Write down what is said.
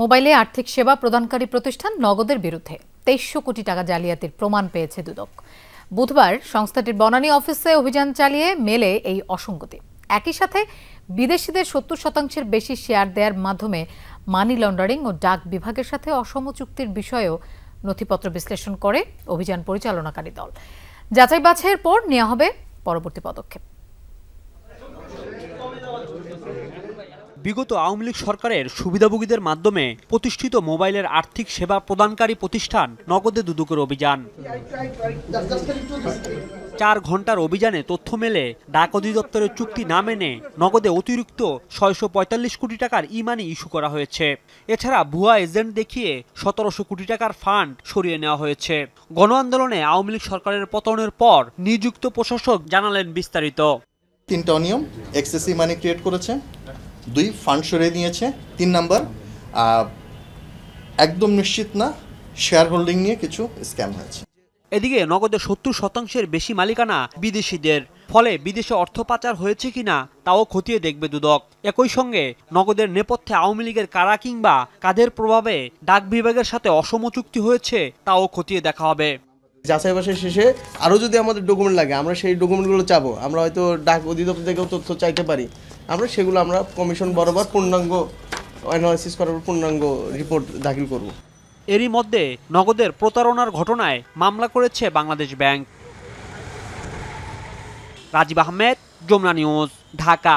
মোবাইলে আর্থিক সেবা প্রদানকারী প্রতিষ্ঠান নগদের বিরুদ্ধে ২৩০০ কোটি টাকা জালিয়াতির প্রমাণ পেয়েছে দুদক। বুধবার সংস্থাটির বনানী অফিসে অভিযান চালিয়ে মেলে এই অসঙ্গতি। একই সাথে বিদেশিদের ৭০% বেশি শেয়ার দেওয়ার মাধ্যমে মানি লন্ডারিং ও ডাক বিভাগের সাথে অসম চুক্তির বিষয়েও নথিপত্র বিশ্লেষণ করে অভিযান পরিচালনাকারী দল। যাচাই বাছাইয়ের পর নেওয়া হবে পরবর্তী পদক্ষেপ। বিগত আওয়ামী লীগ সরকারের সুবিধাভোগীদের মাধ্যমে প্রতিষ্ঠিত মোবাইলের আর্থিক সেবা প্রদানকারী প্রতিষ্ঠান নগদে দুদকের অভিযান। ৪ ঘন্টার অভিযানে তথ্য মেলে ডাক অধিদপ্তরের চুক্তি না মেনে নগদে অতিরিক্ত ৬৪৫ কোটি টাকার ই-মানি ইস্যু করা হয়েছে। এছাড়া ভুয়া এজেন্ট দেখিয়ে ১৭০০ কোটি টাকার ফান্ড সরিয়ে নেওয়া হয়েছে। গণ আন্দোলনে আওয়ামী লীগ সরকারের পতনের পর নিযুক্ত প্রশাসক জানালেন বিস্তারিত। ৩টা অনিয়ম, এক্সেসিভ মানি ক্রিয়েট করেছে, ২ ফান্ড সরিয়ে নিয়েছে, ৩ নাম্বার একদম নিশ্চিত না শেয়ার হোল্ডিং নিয়ে কিছু স্ক্যাম হয়েছে। এদিকে নগদের ৭০% বেশি মালিকানা বিদেশিদের, ফলে বিদেশে অর্থ পাচার হয়েছে কিনা তাও খতিয়ে দেখবে দুদক। একই সঙ্গে নগদের নেপথ্যে আওয়ামী লীগের কারা কিংবা কাদের প্রভাবে ডাক বিভাগের সাথে অসম চুক্তি হয়েছে তাও খতিয়ে দেখা হবে। যাচাই বাছাই শেষে আরও যদি আমাদের ডকুমেন্ট লাগে আমরা সেই ডকুমেন্টগুলো চাবো। আমরা হয়তো ডাক অধিদপ্তর থেকেও তথ্য চাইতে পারি। সেগুলো আমরা কমিশন বরাবর পূর্ণাঙ্গ অ্যানালাইসিস করার পূর্ণাঙ্গ রিপোর্ট দাখিল করব। এরই মধ্যে নগদের প্রতারণার ঘটনায় মামলা করেছে বাংলাদেশ ব্যাংক। রাজীব আহমেদ, যমুনা নিউজ, ঢাকা।